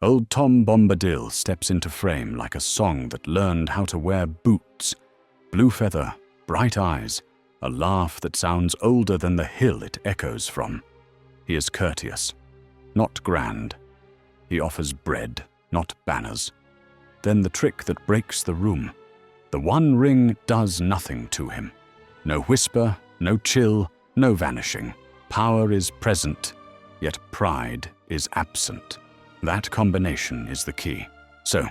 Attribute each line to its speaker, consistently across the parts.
Speaker 1: Old Tom Bombadil steps into frame like a song that learned how to wear boots. Blue feather, bright eyes, a laugh that sounds older than the hill it echoes from. He is courteous, not grand. He offers bread, not banners. Then the trick that breaks the room. The one ring does nothing to him. No whisper, no chill, no vanishing. Power is present, yet pride is absent. That combination is the key. So,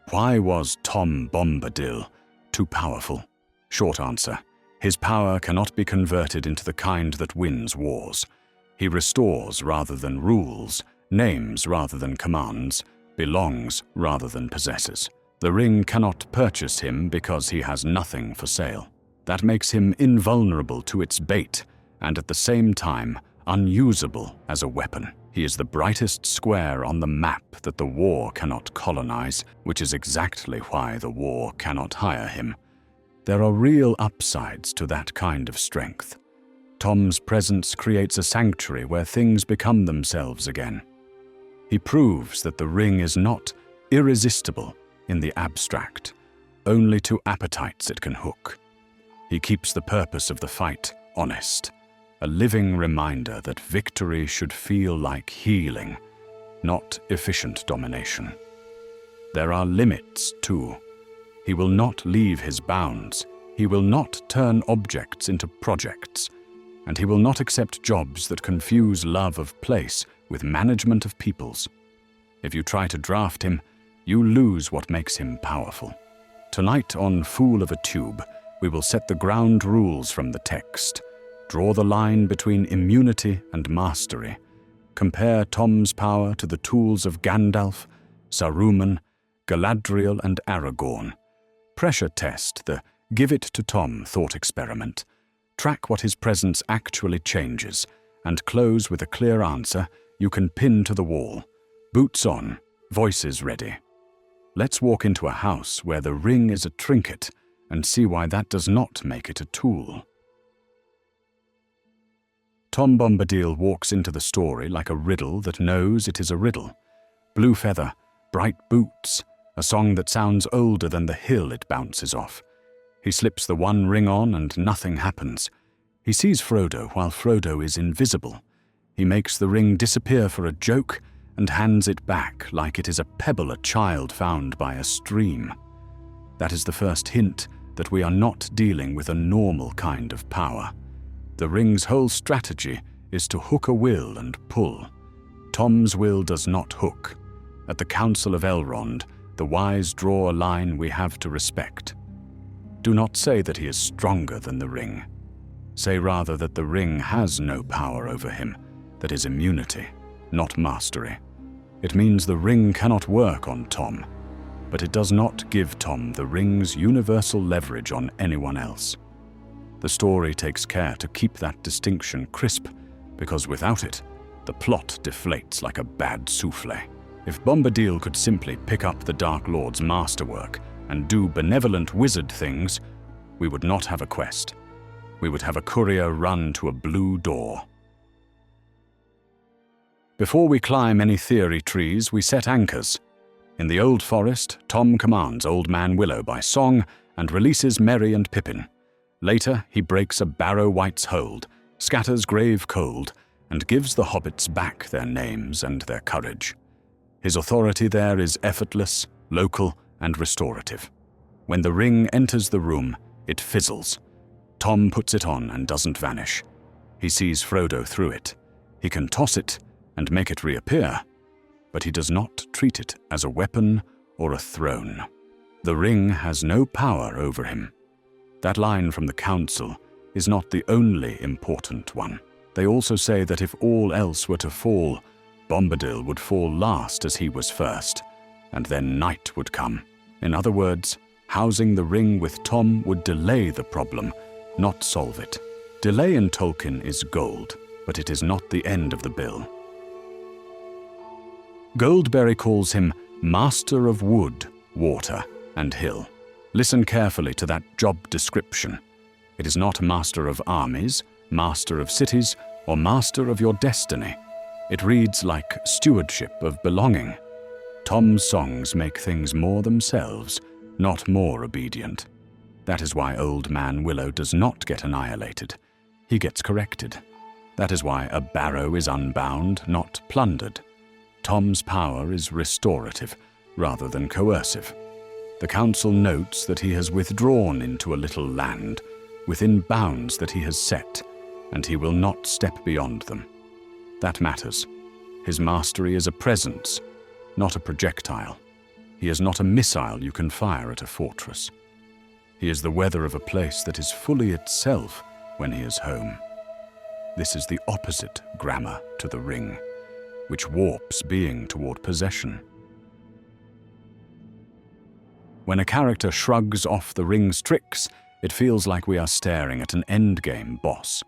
Speaker 1: why was Tom Bombadil too powerful? Short answer, his power cannot be converted into the kind that wins wars. He restores rather than rules, names rather than commands, belongs rather than possesses. The ring cannot purchase him because he has nothing for sale. That makes him invulnerable to its bait and at the same time unusable as a weapon. He is the brightest square on the map that the war cannot colonize, which is exactly why the war cannot hire him. There are real upsides to that kind of strength. Tom's presence creates a sanctuary where things become themselves again. He proves that the ring is not irresistible in the abstract. Only to appetites it can hook. He keeps the purpose of the fight honest, a living reminder that victory should feel like healing, not efficient domination. There are limits, too. He will not leave his bounds. He will not turn objects into projects. And he will not accept jobs that confuse love of place with management of peoples. If you try to draft him, you lose what makes him powerful. Tonight on Fool of a Tube, we will set the ground rules from the text, draw the line between immunity and mastery, compare Tom's power to the tools of Gandalf, Saruman, Galadriel, and Aragorn. Pressure test the give it to Tom thought experiment. Track what his presence actually changes, and close with a clear answer you can pin to the wall. Boots on, voices ready. Let's walk into a house where the ring is a trinket and see why that does not make it a tool. Tom Bombadil walks into the story like a riddle that knows it is a riddle. Blue feather, bright boots, a song that sounds older than the hill it bounces off. He slips the one ring on and nothing happens. He sees Frodo while Frodo is invisible. He makes the ring disappear for a joke and hands it back like it is a pebble a child found by a stream. That is the first hint that we are not dealing with a normal kind of power. The ring's whole strategy is to hook a will and pull. Tom's will does not hook. At the Council of Elrond, the wise draw a line we have to respect. Do not say that he is stronger than the ring. Say rather that the ring has no power over him, that is immunity, not mastery. It means the ring cannot work on Tom, but it does not give Tom the ring's universal leverage on anyone else. The story takes care to keep that distinction crisp, because without it, the plot deflates like a bad souffle. If Bombadil could simply pick up the Dark Lord's masterwork and do benevolent wizard things, we would not have a quest. We would have a courier run to a blue door. Before we climb any theory trees, we set anchors. In the Old Forest, Tom commands Old Man Willow by song and releases Merry and Pippin. Later, he breaks a Barrow Wight's hold, scatters grave cold, and gives the hobbits back their names and their courage. His authority there is effortless, local, and restorative. When the ring enters the room, it fizzles. Tom puts it on and doesn't vanish. He sees Frodo through it. He can toss it and make it reappear, but he does not treat it as a weapon or a throne. The ring has no power over him. That line from the Council is not the only important one. They also say that if all else were to fall, Bombadil would fall last as he was first, and then night would come. In other words, housing the ring with Tom would delay the problem, not solve it. Delay in Tolkien is gold, but it is not the end of the bill. Goldberry calls him Master of Wood, Water, and Hill. Listen carefully to that job description. It is not Master of Armies, Master of Cities, or Master of your Destiny. It reads like Stewardship of Belonging. Tom's songs make things more themselves, not more obedient. That is why Old Man Willow does not get annihilated. He gets corrected. That is why a barrow is unbound, not plundered. Tom's power is restorative, rather than coercive. The council notes that he has withdrawn into a little land, within bounds that he has set, and he will not step beyond them. That matters. His mastery is a presence, not a projectile. He is not a missile you can fire at a fortress. He is the weather of a place that is fully itself when he is home. This is the opposite grammar to the ring, which warps being toward possession. When a character shrugs off the ring's tricks, it feels like we are staring at an endgame boss.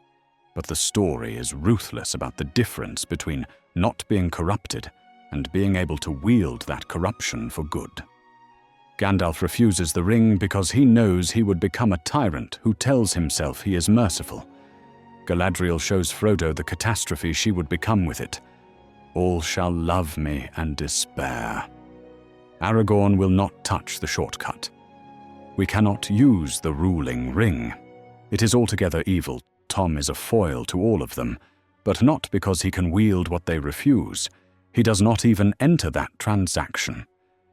Speaker 1: But the story is ruthless about the difference between not being corrupted and being able to wield that corruption for good. Gandalf refuses the ring because he knows he would become a tyrant who tells himself he is merciful. Galadriel shows Frodo the catastrophe she would become with it. All shall love me and despair. Aragorn will not touch the shortcut. We cannot use the ruling ring. It is altogether evil. Tom is a foil to all of them, but not because he can wield what they refuse. He does not even enter that transaction.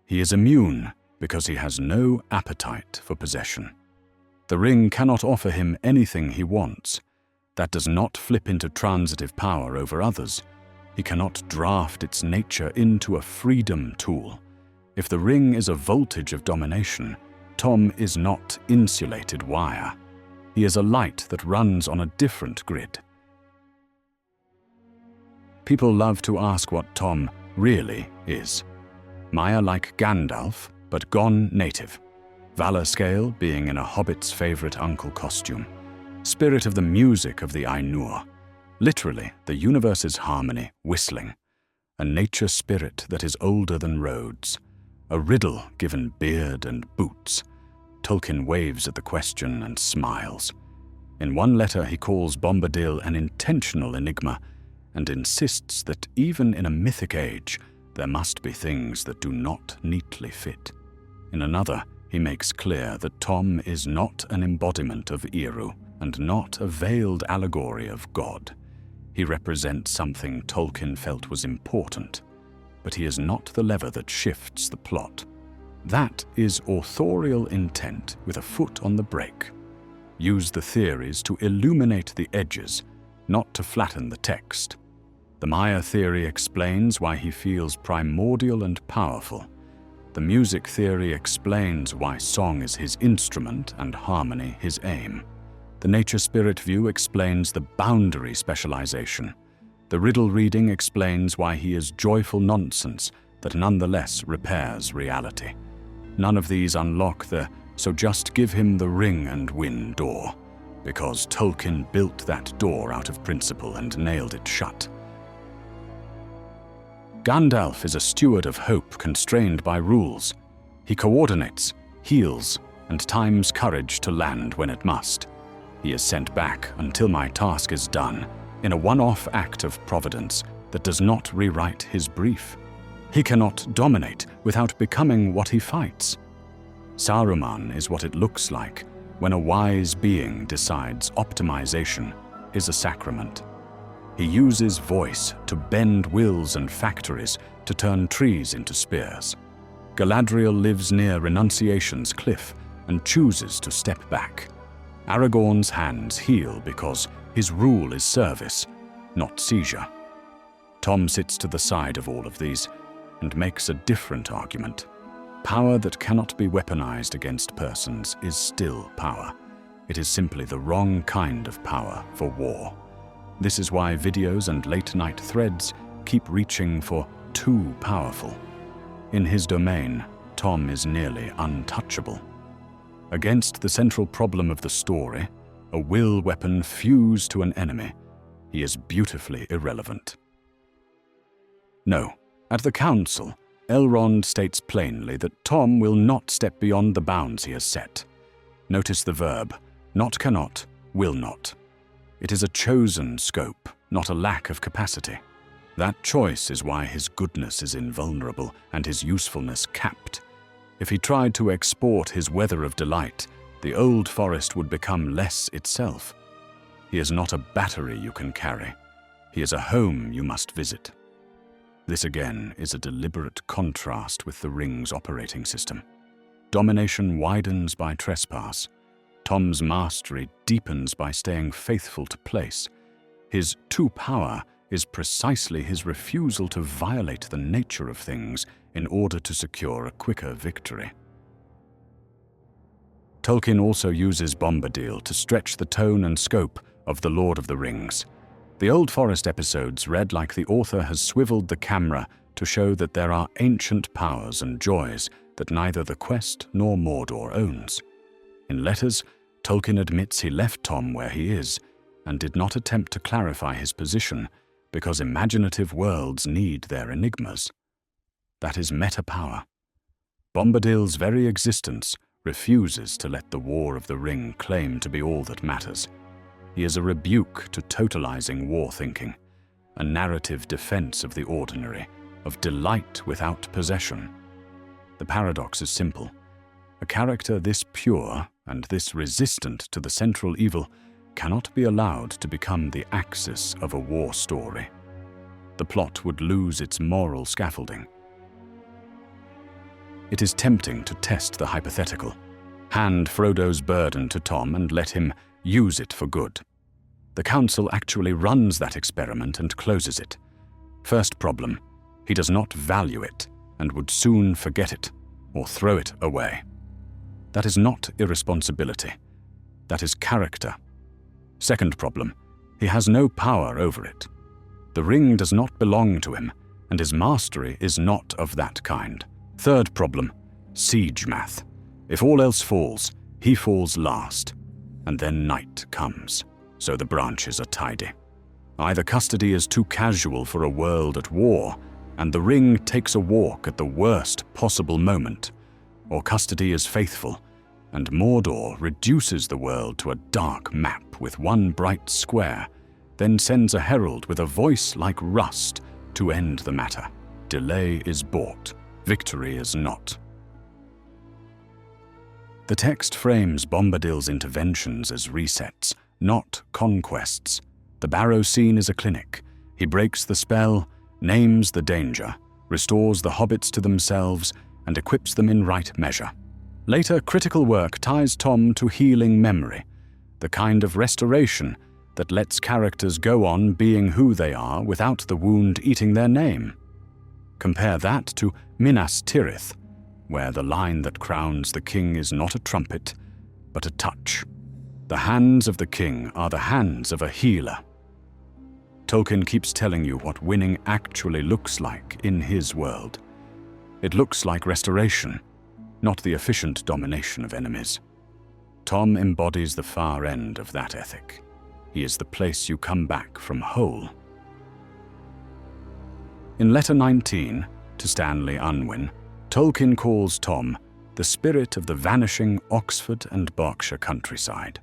Speaker 1: He is immune because he has no appetite for possession. The ring cannot offer him anything he wants. That does not flip into transitive power over others. He cannot draft its nature into a freedom tool. If the ring is a voltage of domination, Tom is not insulated wire. He is a light that runs on a different grid. People love to ask what Tom really is. Maya like Gandalf, but gone native. Valor scale being in a hobbit's favorite uncle costume. Spirit of the music of the Ainur. Literally, the universe's harmony whistling. A nature spirit that is older than roads. A riddle given beard and boots. Tolkien waves at the question and smiles. In one letter he calls Bombadil an intentional enigma and insists that even in a mythic age, there must be things that do not neatly fit. In another, he makes clear that Tom is not an embodiment of Eru and not a veiled allegory of God. He represents something Tolkien felt was important, but he is not the lever that shifts the plot. That is authorial intent with a foot on the brake. Use the theories to illuminate the edges, not to flatten the text. The Maya theory explains why he feels primordial and powerful. The music theory explains why song is his instrument and harmony his aim. The nature spirit view explains the boundary specialization. The riddle reading explains why he is joyful nonsense that nonetheless repairs reality. None of these unlock the "so just give him the ring and win" door, because Tolkien built that door out of principle and nailed it shut. Gandalf is a steward of hope constrained by rules. He coordinates, heals, and times courage to land when it must. He is sent back until my task is done, in a one-off act of providence that does not rewrite his brief. He cannot dominate without becoming what he fights. Saruman is what it looks like when a wise being decides optimization is a sacrament. He uses voice to bend wills and factories to turn trees into spears. Galadriel lives near renunciation's cliff and chooses to step back. Aragorn's hands heal because his rule is service, not seizure. Tom sits to the side of all of these and makes a different argument. Power that cannot be weaponized against persons is still power. It is simply the wrong kind of power for war. This is why videos and late-night threads keep reaching for too powerful. In his domain, Tom is nearly untouchable. Against the central problem of the story, a will weapon fused to an enemy, he is beautifully irrelevant. No, at the council, Elrond states plainly that Tom will not step beyond the bounds he has set. Notice the verb, not cannot, will not. It is a chosen scope, not a lack of capacity. That choice is why his goodness is invulnerable and his usefulness capped. If he tried to export his weather of delight, the old forest would become less itself. He is not a battery you can carry. He is a home you must visit. This again is a deliberate contrast with the ring's operating system. Domination widens by trespass. Tom's mastery deepens by staying faithful to place. His power is precisely his refusal to violate the nature of things in order to secure a quicker victory. Tolkien also uses Bombadil to stretch the tone and scope of The Lord of the Rings. The Old Forest episodes read like the author has swiveled the camera to show that there are ancient powers and joys that neither the quest nor Mordor owns. In letters, Tolkien admits he left Tom where he is and did not attempt to clarify his position because imaginative worlds need their enigmas. That is meta-power. Bombadil's very existence refuses to let the War of the Ring claim to be all that matters. He is a rebuke to totalizing war thinking, a narrative defense of the ordinary, of delight without possession. The paradox is simple. A character this pure and this resistant to the central evil cannot be allowed to become the axis of a war story. The plot would lose its moral scaffolding. It is tempting to test the hypothetical. Hand Frodo's burden to Tom and let him use it for good. The council actually runs that experiment and closes it. First problem, he does not value it and would soon forget it or throw it away. That is not irresponsibility. That is character. Second problem, he has no power over it. The ring does not belong to him, and his mastery is not of that kind. Third problem, siege math. If all else falls, he falls last, and then night comes, so the branches are tidy. Either custody is too casual for a world at war, and the ring takes a walk at the worst possible moment, or custody is faithful, and Mordor reduces the world to a dark map with one bright square, then sends a herald with a voice like rust to end the matter. Delay is bought, victory is not. The text frames Bombadil's interventions as resets, not conquests. The barrow scene is a clinic. He breaks the spell, names the danger, restores the hobbits to themselves, and equips them in right measure. Later, critical work ties Tom to healing memory, the kind of restoration that lets characters go on being who they are without the wound eating their name. Compare that to Minas Tirith, where the line that crowns the king is not a trumpet, but a touch. The hands of the king are the hands of a healer. Tolkien keeps telling you what winning actually looks like in his world. It looks like restoration, not the efficient domination of enemies. Tom embodies the far end of that ethic. He is the place you come back from whole. In Letter 19, to Stanley Unwin, Tolkien calls Tom the spirit of the vanishing Oxford and Berkshire countryside.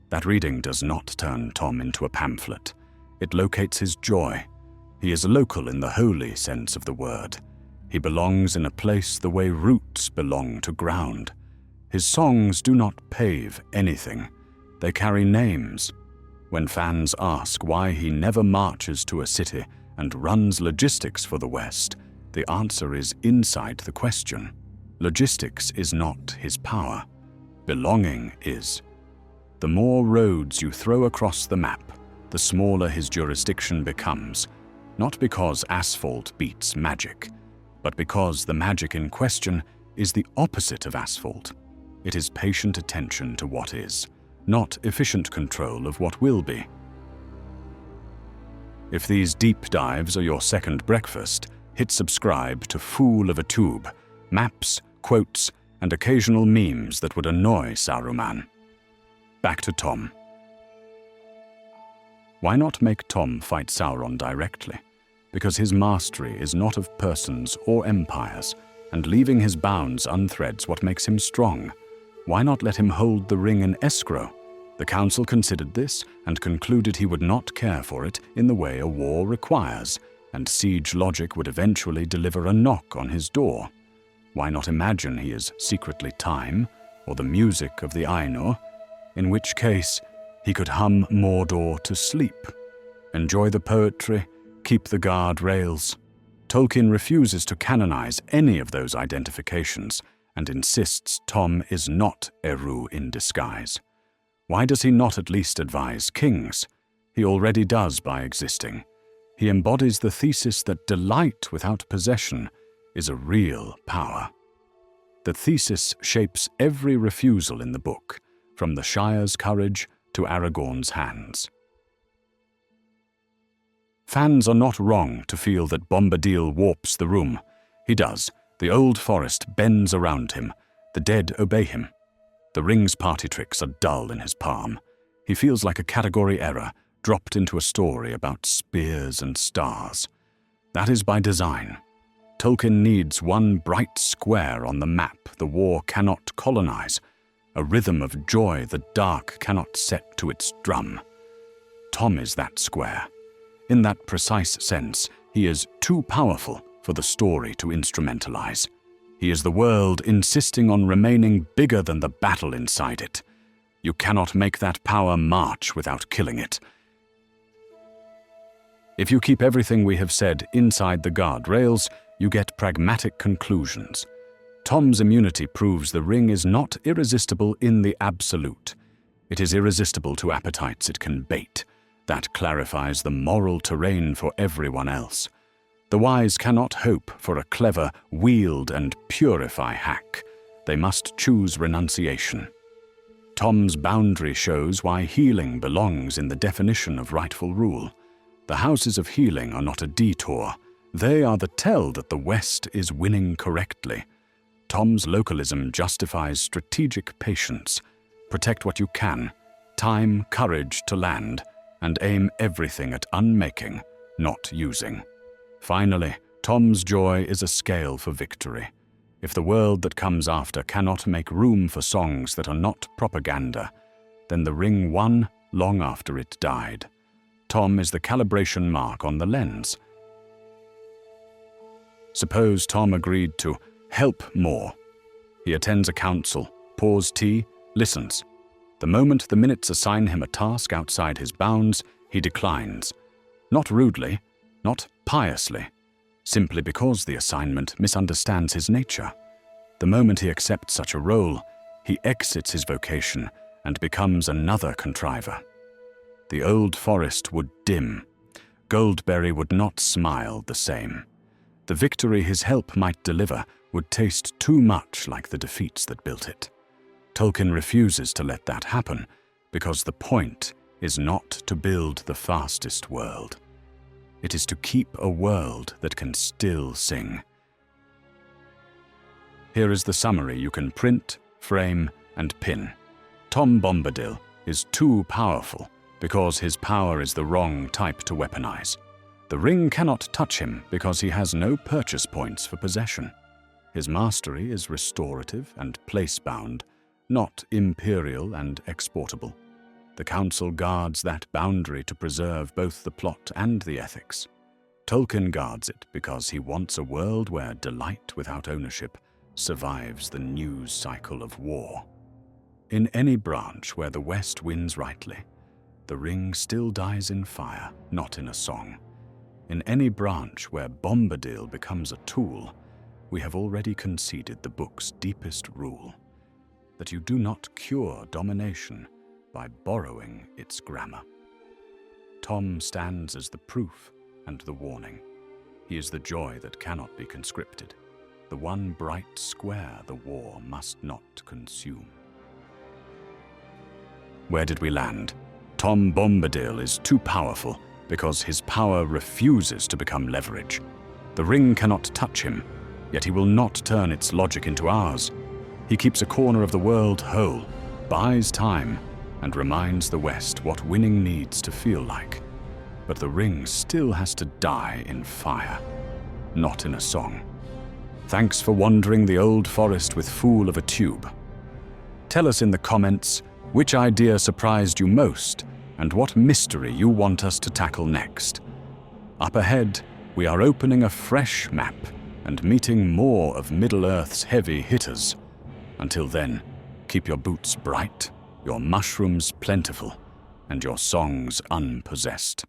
Speaker 1: That reading does not turn Tom into a pamphlet. It locates his joy. He is local in the holy sense of the word. He belongs in a place the way roots belong to ground. His songs do not pave anything. They carry names. When fans ask why he never marches to a city and runs logistics for the West, the answer is inside the question. Logistics is not his power. Belonging is. The more roads you throw across the map, the smaller his jurisdiction becomes, not because asphalt beats magic, but because the magic in question is the opposite of asphalt. It is patient attention to what is, not efficient control of what will be. If these deep dives are your second breakfast, hit subscribe to Fool of a Tube, maps, quotes, and occasional memes that would annoy Saruman. Back to Tom. Why not make Tom fight Sauron directly? Because his mastery is not of persons or empires, and leaving his bounds unthreads what makes him strong. Why not let him hold the ring in escrow? The council considered this and concluded he would not care for it in the way a war requires, and siege logic would eventually deliver a knock on his door. Why not imagine he is secretly time, or the music of the Ainur, in which case he could hum Mordor to sleep, enjoy the poetry, keep the guardrails. Tolkien refuses to canonize any of those identifications and insists Tom is not Eru in disguise. Why does he not at least advise kings? He already does by existing. He embodies the thesis that delight without possession is a real power. The thesis shapes every refusal in the book, from the Shire's courage to Aragorn's hands. Fans are not wrong to feel that Bombadil warps the room. He does. The old forest bends around him. The dead obey him. The ring's party tricks are dull in his palm. He feels like a category error dropped into a story about spears and stars. That is by design. Tolkien needs one bright square on the map the war cannot colonize, a rhythm of joy the dark cannot set to its drum. Tom is that square. In that precise sense, he is too powerful for the story to instrumentalize. He is the world insisting on remaining bigger than the battle inside it. You cannot make that power march without killing it. If you keep everything we have said inside the guardrails, you get pragmatic conclusions. Tom's immunity proves the ring is not irresistible in the absolute. It is irresistible to appetites it can bait. That clarifies the moral terrain for everyone else. The wise cannot hope for a clever wield and purify hack. They must choose renunciation. Tom's boundary shows why healing belongs in the definition of rightful rule. The houses of healing are not a detour. They are the tell that the West is winning correctly. Tom's localism justifies strategic patience. Protect what you can, time, courage to land, and aim everything at unmaking, not using. Finally, Tom's joy is a scale for victory. If the world that comes after cannot make room for songs that are not propaganda, then the ring won long after it died. Tom is the calibration mark on the lens. Suppose Tom agreed to help more. He attends a council, pours tea, listens. The moment the minutes assign him a task outside his bounds, he declines. Not rudely, not piously, simply because the assignment misunderstands his nature. The moment he accepts such a role, he exits his vocation and becomes another contriver. The old forest would dim. Goldberry would not smile the same. The victory his help might deliver would taste too much like the defeats that built it. Tolkien refuses to let that happen because the point is not to build the fastest world. It is to keep a world that can still sing. Here is the summary you can print, frame, and pin. Tom Bombadil is too powerful because his power is the wrong type to weaponize. The ring cannot touch him because he has no purchase points for possession. His mastery is restorative and place-bound, not imperial and exportable. The Council guards that boundary to preserve both the plot and the ethics. Tolkien guards it because he wants a world where delight without ownership survives the news cycle of war. In any branch where the West wins rightly, the ring still dies in fire, not in a song. In any branch where Bombadil becomes a tool, we have already conceded the book's deepest rule, that you do not cure domination by borrowing its grammar. Tom stands as the proof and the warning. He is the joy that cannot be conscripted, the one bright square the war must not consume. Where did we land? Tom Bombadil is too powerful because his power refuses to become leverage. The ring cannot touch him, yet he will not turn its logic into ours. He keeps a corner of the world whole, buys time, and reminds the West what winning needs to feel like. But the ring still has to die in fire, not in a song. Thanks for wandering the old forest with Fool of a Tube. Tell us in the comments which idea surprised you most and what mystery you want us to tackle next. Up ahead, We are opening a fresh map and meeting more of Middle-earth's heavy hitters. Until then, keep your boots bright, your mushrooms plentiful, and your songs unpossessed.